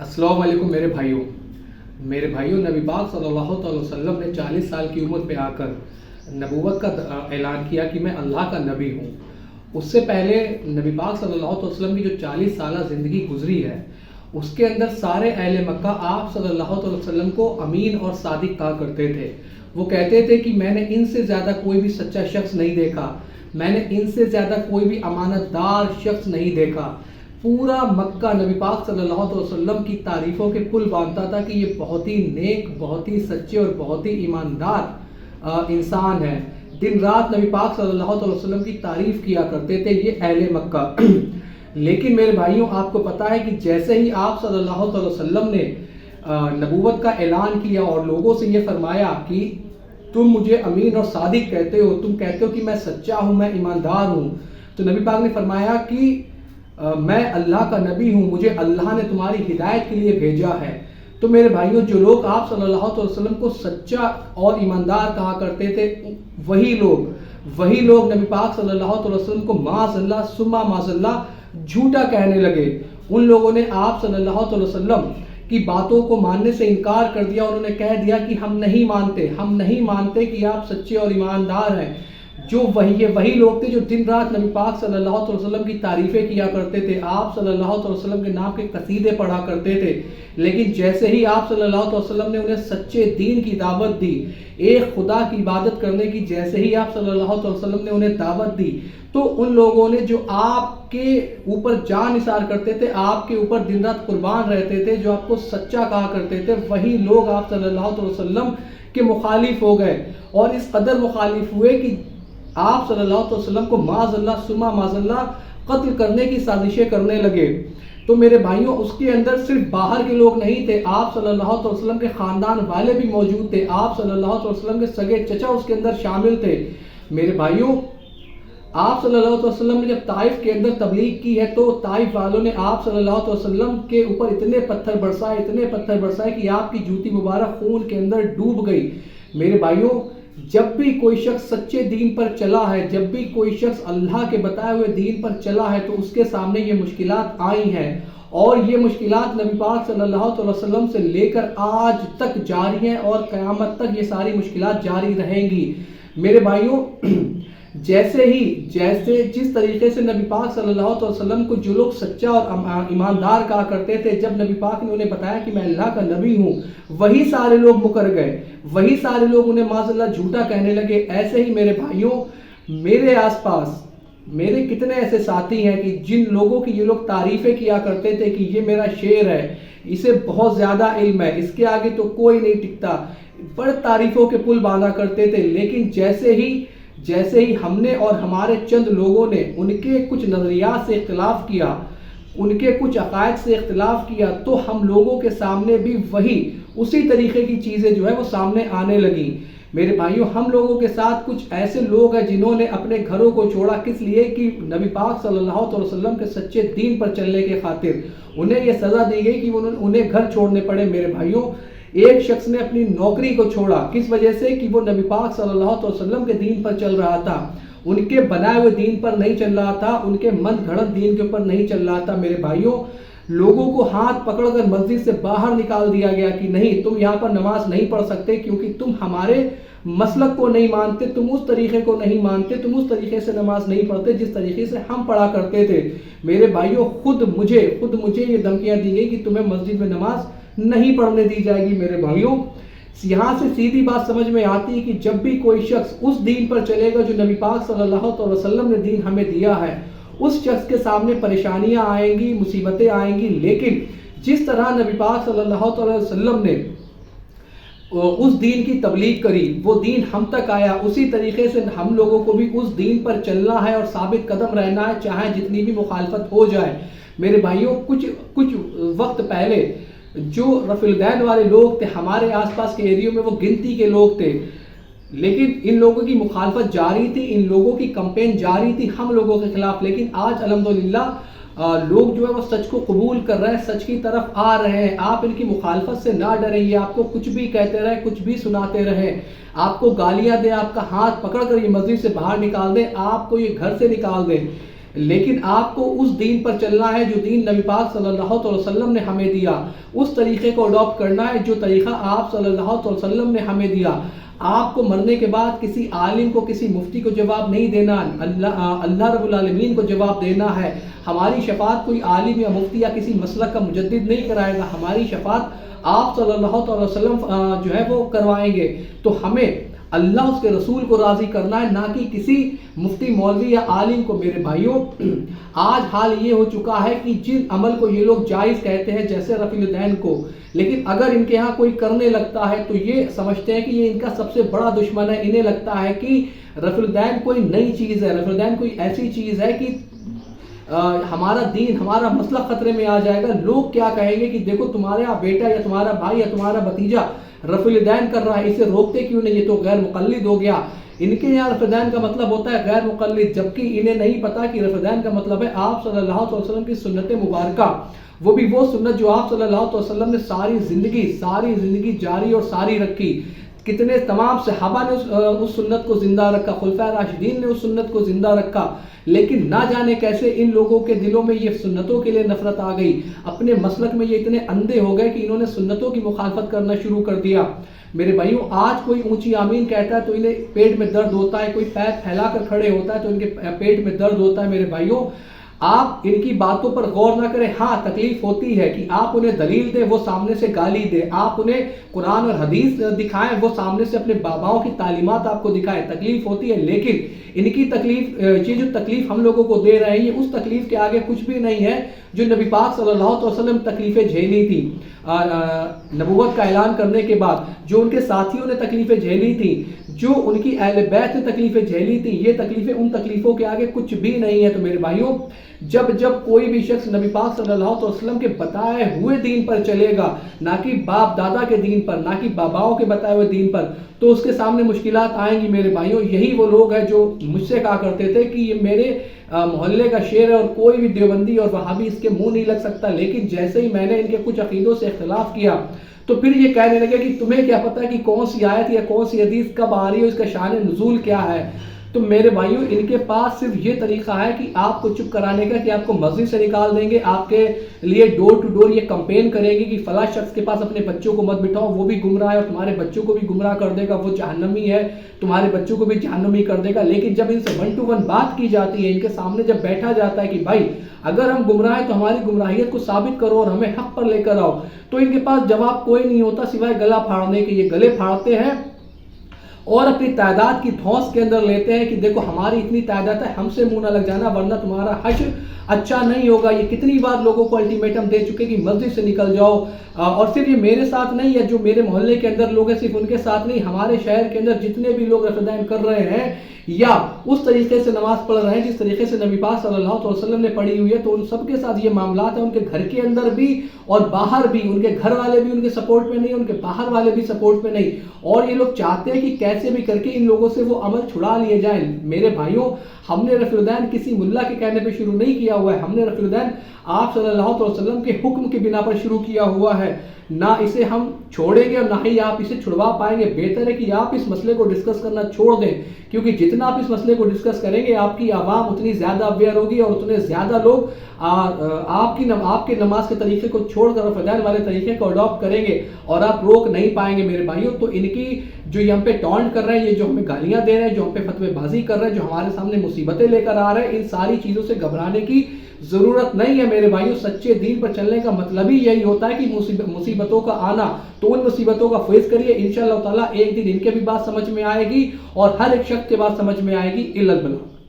अस्सलाम वालेकुम मेरे भाइयों नबी पाक सल्लल्लाहु अलैहि वसल्लम ने 40 साल की उम्र पे आकर नबूवत का ऐलान किया कि मैं अल्लाह का नबी हूँ। उससे पहले नबी पाक सल्लल्लाहु अलैहि वसल्लम की जो 40 साल ज़िंदगी गुजरी है उसके अंदर सारे अहले मक्का आप सल्लल्लाहु अलैहि वसल्लम को अमीन और सादिक कहा करते थे। वो कहते थे कि मैंने इनसे ज़्यादा कोई भी सच्चा शख्स नहीं देखा, मैंने इनसे ज़्यादा कोई भी अमानतदार शख्स नहीं देखा। पूरा मक्का नबी पाक सल्लल्लाहु अलैहि वसल्लम की तारीफ़ों के पुल बांधता था कि ये बहुत ही नेक, बहुत ही सच्चे और बहुत ही ईमानदार इंसान है। दिन रात नबी पाक सल्लल्लाहु अलैहि वसल्लम की तारीफ़ किया करते थे ये अहले मक्का। लेकिन मेरे भाइयों, आपको पता है कि जैसे ही आप सल्लल्लाहु अलैहि वसल्लम ने नबूवत का ऐलान किया और लोगों से ये फरमाया कि तुम मुझे अमीन और सादिक कहते हो, तुम कहते हो कि मैं सच्चा हूँ, मैं ईमानदार हूँ, तो नबी पाक ने फरमाया कि मैं अल्लाह का नबी हूँ, मुझे अल्लाह ने तुम्हारी हिदायत के लिए भेजा है। तो मेरे भाइयों, जो लोग आप सल्लल्लाहु अलैहि वसल्लम को सच्चा और ईमानदार कहा करते थे, वही लोग नबी पाक सल्लल्लाहु अलैहि वसल्लम को माज़अल्लाह सुम्मा माज़अल्लाह झूठा कहने लगे। उन लोगों ने आप सल्लल्लाहु अलैहि वसल्लम की बातों को मानने से इनकार कर दिया। उन्होंने कह दिया कि हम नहीं मानते कि आप सच्चे और ईमानदार हैं। जो वही लोग थे जो दिन रात नबी पाक सल्लल्लाहु अलैहि वसल्लम की तारीफ़ें किया करते थे, आप सल्लल्लाहु अलैहि वसल्लम के नाम के कसीदे पढ़ा करते थे। लेकिन जैसे ही आप सल्लल्लाहु अलैहि वसल्लम ने उन्हें सच्चे दीन की दावत दी, एक खुदा की इबादत करने की जैसे ही आप सल्लल्लाहु अलैहि वसल्लम ने उन्हें दावत दी, तो उन लोगों ने जो आपके ऊपर जान निसार करते थे, आपके ऊपर दिन रात कुर्बान रहते थे, जो आपको सच्चा कहा करते थे, वही लोग आप सल्लल्लाहु अलैहि वसल्लम के मुखालिफ हो गए और इस कदर मुखालिफ हुए कि आप सल्लल्लाहु अलैहि वसल्लम को माज़अल्लाह सुम्मा माज़अल्लाह कत्ल करने की साजिशें करने लगे। तो मेरे भाइयों, उसके अंदर सिर्फ बाहर के लोग नहीं थे, आप सल्लल्लाहु अलैहि वसल्लम के ख़ानदान वाले भी मौजूद थे। आप सल्लल्लाहु अलैहि वसल्लम के सगे चचा उसके अंदर शामिल थे। मेरे भाइयों, आप सल्लल्लाहु अलैहि वसल्लम ने जब ताइफ के अंदर तबलीग की है तो ताइफ वालों ने आप सल्लल्लाहु अलैहि वसल्लम के ऊपर इतने पत्थर बरसाए कि आपकी जूती मुबारक खून के अंदर डूब गई। मेरे भाइयों, जब भी कोई शख्स सच्चे दीन पर चला है, जब भी कोई शख्स अल्लाह के बताए हुए दीन पर चला है, तो उसके सामने ये मुश्किलात आई हैं और ये मुश्किलात नबी पाक सल्लल्लाहु अलैहि वसल्लम से लेकर आज तक जारी हैं और क़यामत तक ये सारी मुश्किलात जारी रहेंगी। मेरे भाइयों, जिस तरीके से नबी पाक सल्लल्लाहु अलैहि वसल्लम को जो लोग सच्चा और ईमानदार कहा करते थे, जब नबी पाक ने उन्हें बताया कि मैं अल्लाह का नबी हूँ, वही सारे लोग मुकर गए, वही सारे लोग उन्हें माज़अल्लाह झूठा कहने लगे। ऐसे ही मेरे भाइयों, मेरे आसपास मेरे कितने ऐसे साथी हैं कि जिन लोगों की ये लोग तारीफ़ें किया करते थे कि ये मेरा शेर है, इसे बहुत ज़्यादा इल्म है, इसके आगे तो कोई नहीं टिकता, बड़े तारीफ़ों के पुल बांधा करते थे। लेकिन जैसे ही हमने और हमारे चंद लोगों ने उनके कुछ नज़रियात से इख्तिलाफ़ किया, उनके कुछ अक़ायद से इख्तिलाफ़ किया, तो हम लोगों के सामने भी उसी तरीक़े की चीज़ें जो है वो सामने आने लगी। मेरे भाइयों, हम लोगों के साथ कुछ ऐसे लोग हैं जिन्होंने अपने घरों को छोड़ा, किस लिए कि नबी पाक सल्लल्लाहु अलैहि वसल्लम के सच्चे दीन पर चलने के खातिर उन्हें यह सज़ा दी गई कि उन्हें घर छोड़ने पड़े। मेरे भाइयों, एक शख्स ने अपनी नौकरी को छोड़ा, किस वजह से कि वो नबी पाक सल्लल्लाहु अलैहि वसल्लम के दीन पर चल रहा था, उनके बनाए हुए दीन पर नहीं चल रहा था, उनके मन घड़त दीन के ऊपर नहीं चल रहा था। मेरे भाइयों, लोगों को हाथ पकड़कर मस्जिद से बाहर निकाल दिया गया कि नहीं, तुम यहाँ पर नमाज नहीं पढ़ सकते क्योंकि तुम हमारे मसलक को नहीं मानते, तुम उस तरीक़े को नहीं मानते, तुम उस तरीक़े से नमाज नहीं पढ़ते जिस तरीक़े से हम पढ़ा करते थे। मेरे भाइयों, खुद मुझे ये धमकियाँ दी गई कि तुम्हें मस्जिद में नमाज नहीं पढ़ने दी जाएगी। मेरे भाइयों, यहाँ से सीधी बात समझ में आती है कि जब भी कोई शख्स उस दीन पर चलेगा जो नबी पाक सल्लल्लाहु अलैहि वसल्लम ने दीन हमें दिया है, उस शख्स के सामने परेशानियाँ आएंगी, मुसीबतें आएंगी। लेकिन जिस तरह नबी पाक सल्लल्लाहु अलैहि वसल्लम ने उस दीन की तबलीग करी, वो दीन हम तक आया, उसी तरीके से हम लोगों को भी उस दीन पर चलना है और साबित कदम रहना है, चाहे जितनी भी मुखालफत हो जाए। मेरे भाइयों, कुछ वक्त पहले जो रफ़ीलदैन वाले लोग थे हमारे आसपास के एरियो में, वो गिनती के लोग थे, लेकिन इन लोगों की मुखालफत जारी थी, इन लोगों की कंपेन जारी थी हम लोगों के खिलाफ। लेकिन आज अल्हम्दुलिल्लाह लोग जो है वो सच को कबूल कर रहे हैं, सच की तरफ आ रहे हैं। आप इनकी मुखालफत से ना डरें, ये आपको कुछ भी कहते रहे, कुछ भी सुनाते रहे, आपको गालियां दें, आपका हाथ पकड़ कर ये मस्जिद से बाहर निकाल दें, आपको ये घर से निकाल दें, لیکن آپ کو اس دین پر چلنا ہے جو دین نبی پاک صلی اللہ علیہ وسلم نے ہمیں دیا، اس طریقے کو اڈاپٹ کرنا ہے جو طریقہ آپ صلی اللہ علیہ وسلم نے ہمیں دیا۔ آپ کو مرنے کے بعد کسی عالم کو، کسی مفتی کو جواب نہیں دینا، اللہ رب العالمین کو جواب دینا ہے۔ ہماری شفاعت کوئی عالم یا مفتی یا کسی مسلک کا مجدد نہیں کرائے گا، ہماری شفاعت آپ صلی اللہ علیہ وسلم جو ہے وہ کروائیں گے۔ تو ہمیں اللہ اس کے رسول کو راضی کرنا ہے، نہ کہ کسی مفتی، مولوی یا عالم کو۔ میرے بھائیوں، آج حال یہ ہو چکا ہے کہ جن عمل کو یہ لوگ جائز کہتے ہیں، جیسے رفع الیدین کو، لیکن اگر ان کے ہاں کوئی کرنے لگتا ہے تو یہ سمجھتے ہیں کہ یہ ان کا سب سے بڑا دشمن ہے۔ انہیں لگتا ہے کہ رفع الیدین کوئی نئی چیز ہے، رفع الیدین کوئی ایسی چیز ہے کہ ہمارا دین، ہمارا مسلک خطرے میں آ جائے گا۔ لوگ کیا کہیں گے کہ دیکھو تمہارا بیٹا یا تمہارا بھائی یا تمہارا بھتیجا رفع الیدین کر رہا ہے، اسے روکتے کیوں نہیں، یہ تو غیر مقلد ہو گیا۔ ان کے یہاں رفع الیدین کا مطلب ہوتا ہے غیر مقلد، جبکہ انہیں نہیں پتا کہ رفع الیدین کا مطلب ہے آپ صلی اللہ علیہ وسلم کی سنت مبارکہ، وہ بھی وہ سنت جو آپ صلی اللہ علیہ وسلم نے ساری زندگی جاری اور ساری رکھی۔ کتنے تمام صحابہ نے اس سنت کو زندہ رکھا، خلفائے راشدین نے اس سنت کو زندہ رکھا، لیکن نہ جانے کیسے ان لوگوں کے دلوں میں یہ سنتوں کے لیے نفرت آ گئی، اپنے مسلک میں یہ اتنے اندھے ہو گئے کہ انہوں نے سنتوں کی مخالفت کرنا شروع کر دیا۔ میرے بھائیوں، آج کوئی اونچی آمین کہتا ہے تو انہیں پیٹ میں درد ہوتا ہے، کوئی پیر پھیلا کر کھڑے ہوتا ہے تو ان کے پیٹ میں درد ہوتا ہے۔ میرے بھائیوں، آپ ان کی باتوں پر غور نہ کریں۔ ہاں، تکلیف ہوتی ہے کہ آپ انہیں دلیل دیں، وہ سامنے سے گالی دیں، آپ انہیں قرآن اور حدیث دکھائیں، وہ سامنے سے اپنے باباؤں کی تعلیمات آپ کو دکھائیں، تکلیف ہوتی ہے، لیکن ان کی تکلیف، یہ جو تکلیف ہم لوگوں کو دے رہے ہیں، یہ اس تکلیف کے آگے کچھ بھی نہیں ہے جو نبی پاک صلی اللہ علیہ وسلم تکلیفیں جھیلی تھی نبوت کا اعلان کرنے کے بعد، جو ان کے ساتھیوں نے تکلیفیں جھیلی تھی، جو ان کی اہل بیت نے تکلیفیں جھیلی تھی، یہ تکلیفیں ان تکلیفوں کے آگے کچھ بھی نہیں ہے۔ تو میرے بھائیوں، جب کوئی بھی شخص نبی پاک صلی اللہ علیہ وسلم کے بتائے ہوئے دین پر چلے گا، نہ کہ باپ دادا کے دین پر، نہ کہ باباؤں کے بتائے ہوئے دین پر، تو اس کے سامنے مشکلات آئیں گی۔ میرے بھائیوں، یہی وہ لوگ ہیں جو مجھ سے کہا کرتے تھے کہ یہ میرے محلے کا شعر ہے اور کوئی بھی دیوبندی اور وہابی اس کے منہ نہیں لگ سکتا، لیکن جیسے ہی میں نے ان کے کچھ عقیدوں سے اختلاف کیا تو پھر یہ کہنے لگے کہ تمہیں کیا پتا کہ کون سی آیت یا کون سی حدیث کب آ رہی ہے، اس کا شان نزول کیا ہے۔ تو میرے بھائیوں، ان کے پاس صرف یہ طریقہ ہے کہ آپ کو چپ کرانے کا، کہ آپ کو مسجد سے نکال دیں گے، آپ کے لیے ڈور ٹو ڈور یہ کمپین کریں گے کہ فلاں شخص کے پاس اپنے بچوں کو مت بٹھاؤ، وہ بھی گمراہ ہے اور تمہارے بچوں کو بھی گمراہ کر دے گا، وہ جہنمی ہے، تمہارے بچوں کو بھی جہنمی کر دے گا۔ لیکن جب ان سے 1 to 1 بات کی جاتی ہے، ان کے سامنے جب بیٹھا جاتا ہے کہ بھائی اگر ہم گمراہ ہیں تو ہماری گمراہیت کو ثابت کرو اور ہمیں حق پر لے کر آؤ، تو ان کے پاس جواب کوئی نہیں ہوتا سوائے گلا پھاڑنے کے۔ یہ گلے پھاڑتے ہیں اور اپنی تعداد کی دھونس کے اندر لیتے ہیں کہ دیکھو ہماری اتنی تعداد ہے، ہم سے منہ نہ لگ جانا ورنہ تمہارا حشر اچھا نہیں ہوگا۔ یہ کتنی بار لوگوں کو الٹیمیٹم دے چکے کہ مسجد سے نکل جاؤ، اور صرف یہ میرے ساتھ نہیں ہے، جو میرے محلے کے اندر لوگ ہیں صرف ان کے ساتھ نہیں، ہمارے شہر کے اندر جتنے بھی لوگ رفع الیدین کر رہے ہیں یا اس طریقے سے نماز پڑھ رہے ہیں جس طریقے سے نبی پاک صلی اللہ علیہ وسلم نے پڑھی ہوئی ہے، تو ان سب کے ساتھ یہ معاملات ہیں، ان کے گھر کے اندر بھی اور باہر بھی، ان کے گھر والے بھی ان کے سپورٹ میں نہیں، ان کے باہر والے بھی سپورٹ میں نہیں، اور یہ لوگ چاہتے ہیں کہ کیسے بھی کر کے ان لوگوں سے وہ عمل چھڑا لیے جائیں۔ میرے بھائیوں، ہم نے رفع الیدین کسی ملا کے کہنے پہ شروع نہیں کیا ہوا ہے، ہم نے رفع الیدین آپ صلی اللہ علیہ وسلم کے حکم کی بنا پر شروع کیا ہوا ہے۔ نہ اسے ہم چھوڑیں گے اور نہ ہی آپ اسے چھڑوا پائیں گے۔ بہتر ہے کہ آپ اس مسئلے کو ڈسکس کرنا چھوڑ دیں، کیونکہ جتنا آپ اس مسئلے کو ڈسکس کریں گے آپ کی عوام اتنی زیادہ اویئر ہوگی اور اتنے زیادہ لوگ آپ کے نماز کے طریقے کو چھوڑ کر رفع الیدین والے طریقے کو اڈاپٹ کریں گے اور آپ روک نہیں پائیں گے۔ میرے بھائیوں، تو ان کی جو یہ ہم پہ ٹونٹ کر رہے ہیں، یہ جو ہمیں گالیاں دے رہے ہیں، جو ہم پہ فتوے بازی کر رہے ہیں، جو ہمارے سامنے مصیبتیں لے کر آ رہے ہیں، ان ساری چیزوں سے گھبرانے کی ضرورت نہیں ہے۔ میرے بھائیوں، سچے دین پر چلنے کا مطلب ہی یہی ہوتا ہے کہ مصیبتوں کا آنا، تو ان مصیبتوں کا فیس کریے، انشاءاللہ تعالیٰ ایک دن ان کے بھی بات سمجھ میں آئے گی اور ہر ایک شخص کے بات سمجھ میں آئے گی۔ الا البلاغ۔